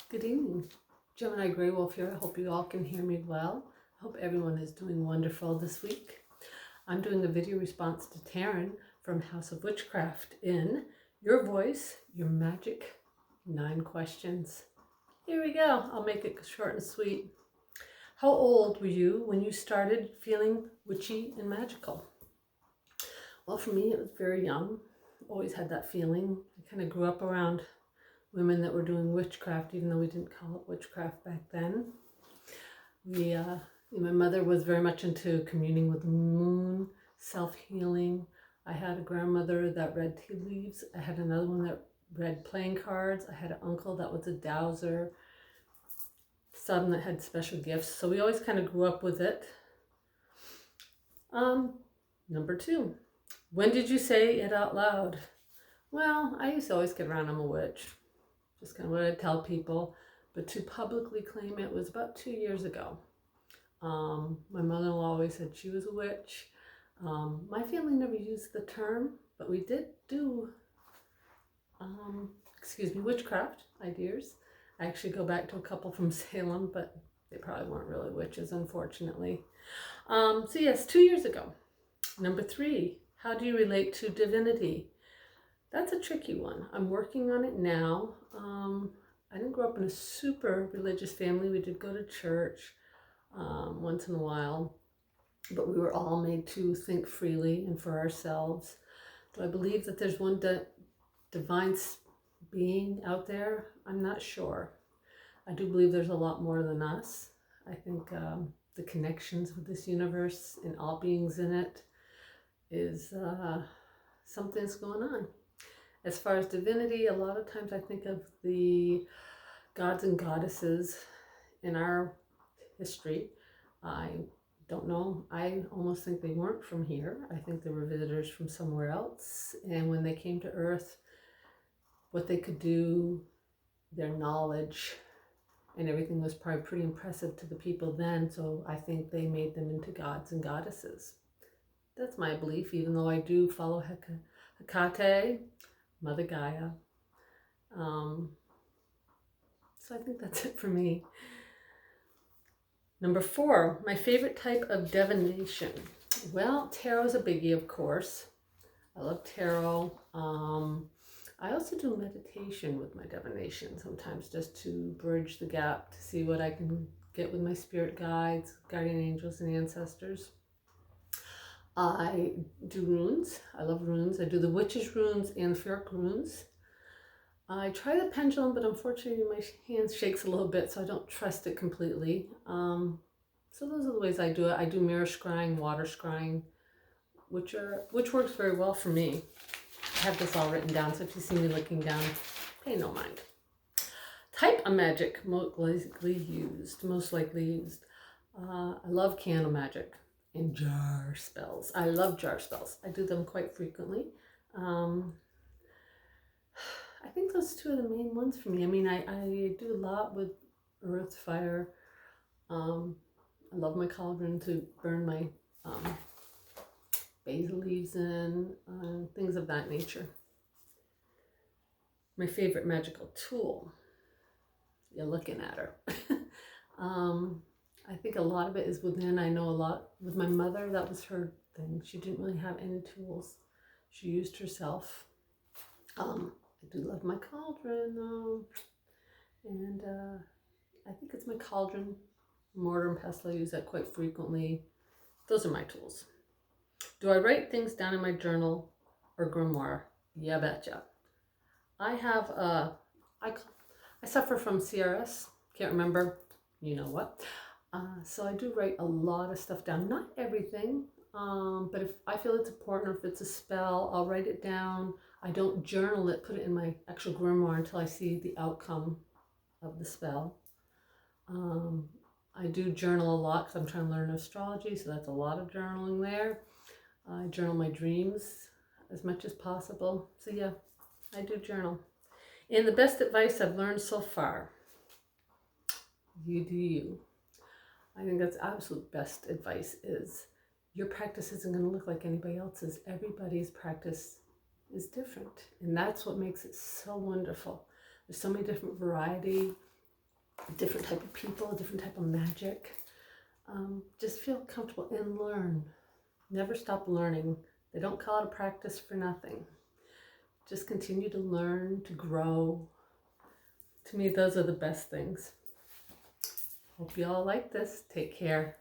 Good evening. Gemini Grey Wolf here. I hope you all can hear me well. I hope everyone is doing wonderful this week. I'm doing a video response to Taren from House of Witchcraft in Your Voice, Your Magic, 9 questions. Here we go. I'll make it short and sweet. How old were you when you started feeling witchy and magical? Well, for me, it was very young. Always had that feeling. I kind of grew up around women that were doing witchcraft, even though we didn't call it witchcraft back then. My mother was very much into communing with the moon, self-healing. I had a grandmother that read tea leaves. I had another one that read playing cards. I had an uncle that was a dowser. Some that had special gifts. So we always kind of grew up with it. Number 2, when did you say it out loud? Well, I used to always get around I'm a witch. Just kind of what I tell people, but to publicly claim it was about 2 years ago. My mother-in-law always said she was a witch. My family never used the term, but we did do, witchcraft ideas. I actually go back to a couple from Salem, but they probably weren't really witches, unfortunately. So yes, 2 years ago. Number 3, how do you relate to divinity? That's a tricky one. I'm working on it now. I didn't grow up in a super religious family. We did go to church once in a while, but we were all made to think freely and for ourselves. Do I believe that there's one divine being out there? I'm not sure. I do believe there's a lot more than us. I think the connections with this universe and all beings in it is something's going on. As far as divinity, a lot of times I think of the gods and goddesses in our history. I don't know. I almost think they weren't from here. I think they were visitors from somewhere else. And when they came to Earth, what they could do, their knowledge, and everything was probably pretty impressive to the people then. So I think they made them into gods and goddesses. That's my belief, even though I do follow Hecate, Mother Gaia. So I think that's it for me. Number 4, my favorite type of divination. Well, tarot's a biggie, of course. I love tarot. I also do meditation with my divination sometimes, just to bridge the gap, to see what I can get with my spirit guides, guardian angels, and ancestors. I do runes. I love runes. I do the witch's runes and the Ferric runes. I try the pendulum, but unfortunately my hand shakes a little bit, so I don't trust it completely. So those are the ways I do it. I do mirror scrying, water scrying, which works very well for me. I have this all written down, so if you see me looking down, pay no mind. Type of magic most likely used. I love candle magic. And jar spells. I love jar spells. I do them quite frequently. I think those 2 are the main ones for me. I mean, I do a lot with earth, fire. I love my cauldron to burn my basil leaves in, things of that nature. My favorite magical tool. You're looking at her. I think a lot of it is within. I know a lot with my mother, that was her thing. She didn't really have any tools. She used herself. I do love my cauldron though. And I think it's my cauldron, mortar and pestle. I use that quite frequently. Those are my tools. Do I write things down in my journal or grimoire? Yeah, betcha. I have, I suffer from CRS. Can't remember, you know what. So I do write a lot of stuff down, not everything, but if I feel it's important or if it's a spell, I'll write it down. I don't journal it, put it in my actual grimoire until I see the outcome of the spell. I do journal a lot because I'm trying to learn astrology, so that's a lot of journaling there. I journal my dreams as much as possible. So yeah, I do journal. And the best advice I've learned so far, you do you. I think that's absolute best advice is your practice isn't going to look like anybody else's. Everybody's practice is different. And that's what makes it so wonderful. There's so many different variety. a different type of people, a different type of magic. Just feel comfortable and learn. Never stop learning. They don't call it a practice for nothing. Just continue to learn, to grow. To me, those are the best things. Hope you all like this. Take care.